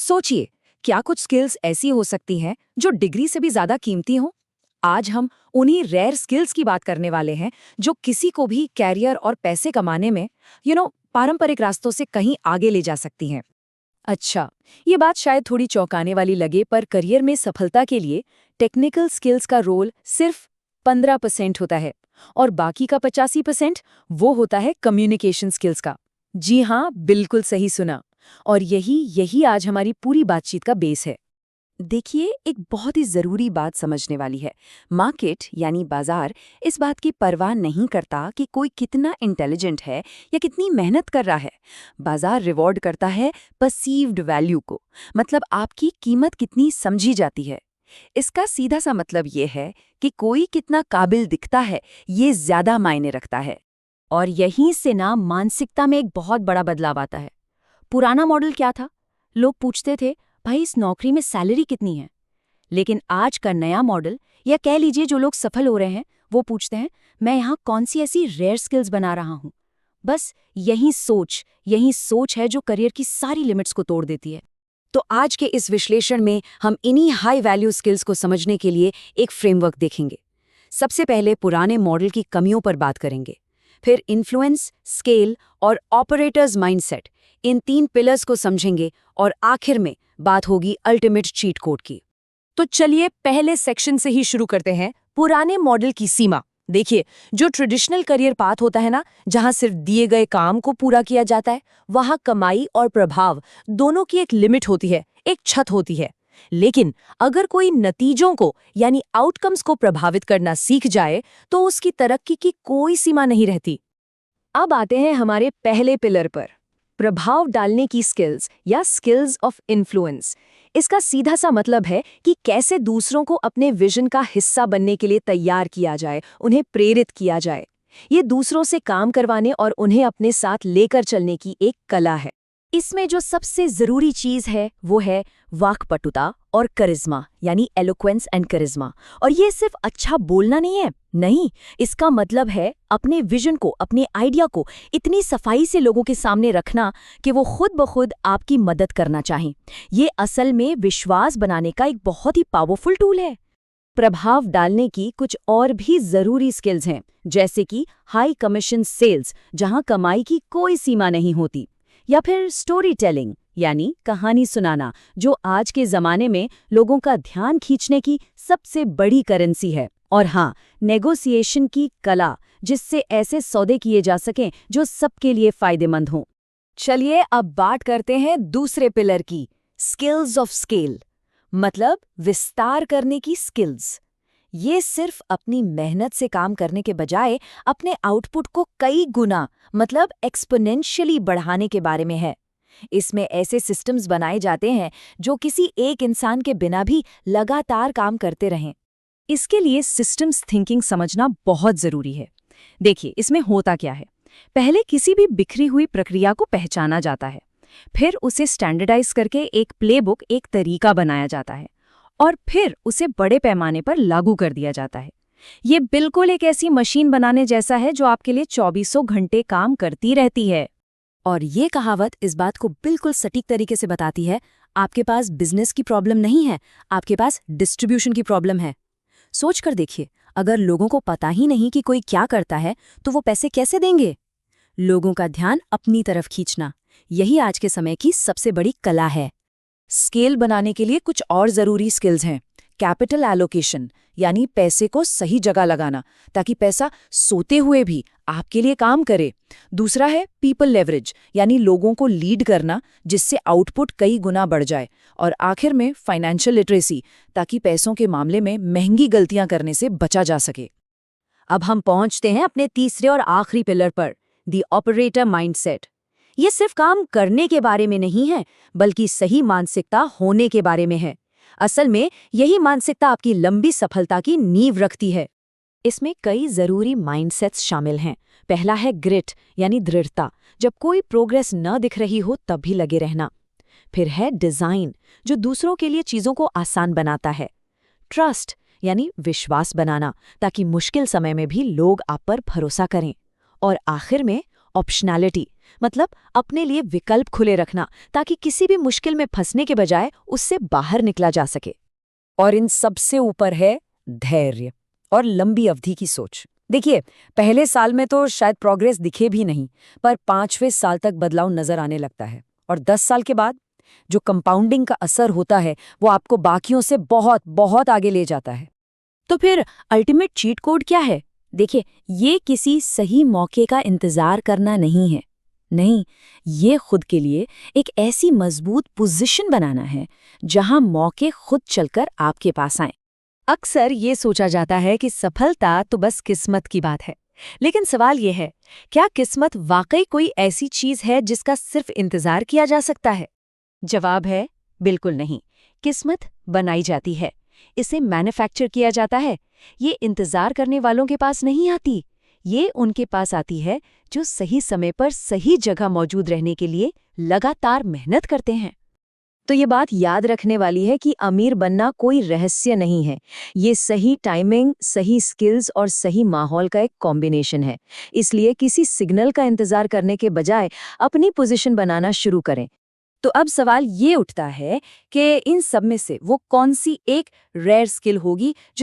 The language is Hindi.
सोचिए, क्या कुछ स्किल्स ऐसी हो सकती हैं जो डिग्री से भी ज्यादा कीमती हों? आज हम उन्हीं रेयर स्किल्स की बात करने वाले हैं जो किसी को भी कैरियर और पैसे कमाने में पारंपरिक रास्तों से कहीं आगे ले जा सकती हैं। अच्छा, ये बात शायद थोड़ी चौंकाने वाली लगे, पर करियर में सफलता के लिए टेक्निकल स्किल्स का रोल सिर्फ 15% होता है और बाकी का 85% वो होता है कम्युनिकेशन स्किल्स का। जी हाँ, बिल्कुल सही सुना। और यही यही आज हमारी पूरी बातचीत का बेस है। देखिए, एक बहुत ही जरूरी बात समझने वाली है। मार्केट यानी बाजार इस बात की परवाह नहीं करता कि कोई कितना इंटेलिजेंट है या कितनी मेहनत कर रहा है। बाजार रिवॉर्ड करता है परसीव्ड वैल्यू को, मतलब आपकी कीमत कितनी समझी जाती है। इसका सीधा सा मतलब ये है कि कोई कितना काबिल दिखता है, ये ज्यादा मायने रखता है। और यहीं से ना मानसिकता में एक बहुत बड़ा बदलाव आता है। पुराना मॉडल क्या था? लोग पूछते थे, भाई इस नौकरी में सैलरी कितनी है? लेकिन आज का नया मॉडल, या कह लीजिए जो लोग सफल हो रहे हैं, वो पूछते हैं, मैं यहाँ कौन सी ऐसी रेयर स्किल्स बना रहा हूँ। बस यही सोच है जो करियर की सारी लिमिट्स को तोड़ देती है। तो आज के इस विश्लेषण में हम इन्हीं हाई वैल्यू स्किल्स को समझने के लिए एक फ्रेमवर्क देखेंगे। सबसे पहले पुराने मॉडल की कमियों पर बात करेंगे, फिर इन्फ्लुएंस, स्केल और ऑपरेटर्स माइंडसेट, इन 3 पिलर्स को समझेंगे और आखिर में बात होगी अल्टीमेट चीट कोड की। तो चलिए पहले सेक्शन से ही शुरू करते हैं, पुराने मॉडल की सीमा। देखिए, जो ट्रेडिशनल करियर पाथ होता है ना, जहां सिर्फ दिए गए काम को पूरा किया जाता है, वहां कमाई और प्रभाव दोनों की एक लिमिट होती है, एक छत होती है। लेकिन अगर कोई नतीजों को यानी आउटकम्स को प्रभावित करना सीख जाए तो उसकी तरक्की की कोई सीमा नहीं रहती। अब आते हैं हमारे पहले पिलर पर, प्रभाव डालने की स्किल्स या स्किल्स ऑफ इन्फ्लुएंस। इसका सीधा सा मतलब है कि कैसे दूसरों को अपने विजन का हिस्सा बनने के लिए तैयार किया जाए, उन्हें प्रेरित किया जाए। ये दूसरों से काम करवाने और उन्हें अपने साथ लेकर चलने की एक कला है। इसमें जो सबसे जरूरी चीज है वो है वाक्पटुता और करिश्मा, यानी एलोक्वेंस एंड करिश्मा। और ये सिर्फ अच्छा बोलना नहीं है, नहीं, इसका मतलब है अपने विजन को, अपने आइडिया को इतनी सफाई से लोगों के सामने रखना कि वो खुद ब खुद आपकी मदद करना चाहें। ये असल में विश्वास बनाने का एक बहुत ही पावरफुल टूल है। प्रभाव डालने की कुछ और भी जरूरी स्किल्स हैं, जैसे कि हाई कमीशन सेल्स, जहां कमाई की कोई सीमा नहीं होती, या फिर स्टोरी टेलिंग यानी कहानी सुनाना, जो आज के जमाने में लोगों का ध्यान खींचने की सबसे बड़ी करेंसी है। और हाँ, नेगोशिएशन की कला, जिससे ऐसे सौदे किए जा सकें जो सबके लिए फायदेमंद हों। चलिए अब बात करते हैं दूसरे पिलर की, स्किल्स ऑफ स्केल, मतलब विस्तार करने की स्किल्स। ये सिर्फ अपनी मेहनत से काम करने के बजाय अपने आउटपुट को कई गुना, मतलब एक्सपोनेंशियली बढ़ाने के बारे में है। इसमें ऐसे सिस्टम्स बनाए जाते हैं जो किसी एक इंसान के बिना भी लगातार काम करते रहें। इसके लिए सिस्टम्स थिंकिंग समझना बहुत जरूरी है। देखिए, इसमें होता क्या है, पहले किसी भी बिखरी हुई प्रक्रिया को पहचाना जाता है, फिर उसे स्टैंडर्डाइज करके एक प्लेबुक, एक तरीका बनाया जाता है, और फिर उसे बड़े पैमाने पर लागू कर दिया जाता है। ये बिल्कुल एक ऐसी मशीन बनाने जैसा है जो आपके लिए 24 घंटे काम करती रहती है। और ये कहावत इस बात को बिल्कुल सटीक तरीके से बताती है, आपके पास बिजनेस की प्रॉब्लम नहीं है, आपके पास डिस्ट्रीब्यूशन की प्रॉब्लम है। सोच कर देखिए, अगर लोगों को पता ही नहीं कि कोई क्या करता है, तो वो पैसे कैसे देंगे? लोगों का ध्यान अपनी तरफ खींचना, यही आज के समय की सबसे बड़ी कला है। स्केल बनाने के लिए कुछ और जरूरी स्किल्स हैं। कैपिटल एलोकेशन, यानी पैसे को सही जगह लगाना ताकि पैसा सोते हुए भी आपके लिए काम करे। दूसरा है पीपल लेवरेज, यानी लोगों को लीड करना जिससे आउटपुट कई गुना बढ़ जाए। और आखिर में फाइनेंशियल लिटरेसी, ताकि पैसों के मामले में महंगी गलतियां करने से बचा जा सके। अब हम पहुंचते हैं अपने तीसरे और आखिरी पिलर पर, द ऑपरेटर माइंडसेट। ये सिर्फ काम करने के बारे में नहीं है, बल्कि सही मानसिकता होने के बारे में है। असल में यही मानसिकता आपकी लंबी सफलता की नींव रखती है। इसमें कई जरूरी माइंडसेट्स शामिल हैं। पहला है ग्रिट, यानी दृढ़ता, जब कोई प्रोग्रेस न दिख रही हो तब भी लगे रहना। फिर है डिजाइन, जो दूसरों के लिए चीजों को आसान बनाता है। ट्रस्ट, यानी विश्वास बनाना, ताकि मुश्किल समय में भी लोग आप पर भरोसा करें। और आखिर में ऑप्शनैलिटी मतलब अपने लिए विकल्प खुले रखना, ताकि किसी भी मुश्किल में फंसने के बजाय उससे बाहर निकला जा सके। और इन सबसे ऊपर है धैर्य और लंबी अवधि की सोच। देखिए, पहले साल में तो शायद प्रोग्रेस दिखे भी नहीं, पर 5वें साल तक बदलाव नजर आने लगता है। और 10 साल के बाद जो कंपाउंडिंग का असर होता है वो आपको बाकियों से बहुत बहुत आगे ले जाता है। तो फिर अल्टीमेट चीट कोड क्या है? देखिए, ये किसी सही मौके का इंतजार करना नहीं है। नहीं, ये खुद के लिए एक ऐसी मजबूत पोजीशन बनाना है जहां मौके खुद चलकर आपके पास आएं। अक्सर ये सोचा जाता है कि सफलता तो बस किस्मत की बात है, लेकिन सवाल ये है, क्या किस्मत वाकई कोई ऐसी चीज है जिसका सिर्फ इंतजार किया जा सकता है? जवाब है बिल्कुल नहीं। किस्मत बनाई जाती है, इसे मैन्युफैक्चर किया जाता है। ये इंतजार करने वालों के पास नहीं आती, ये उनके पास आती है जो सही समय पर सही जगह मौजूद रहने के लिए लगातार मेहनत करते हैं। तो ये बात याद रखने वाली है कि अमीर बनना कोई रहस्य नहीं है। ये सही टाइमिंग, सही स्किल्स और सही माहौल का एक कॉम्बिनेशन है। इसलिए किसी सिग्नल का इंतजार करने के बजाय अपनी पोजीशन बनाना शुरू करें। तो अब सवाल ये उठता है कि इन सब में से वो कौन सी एक रेयर स्किल होगी जो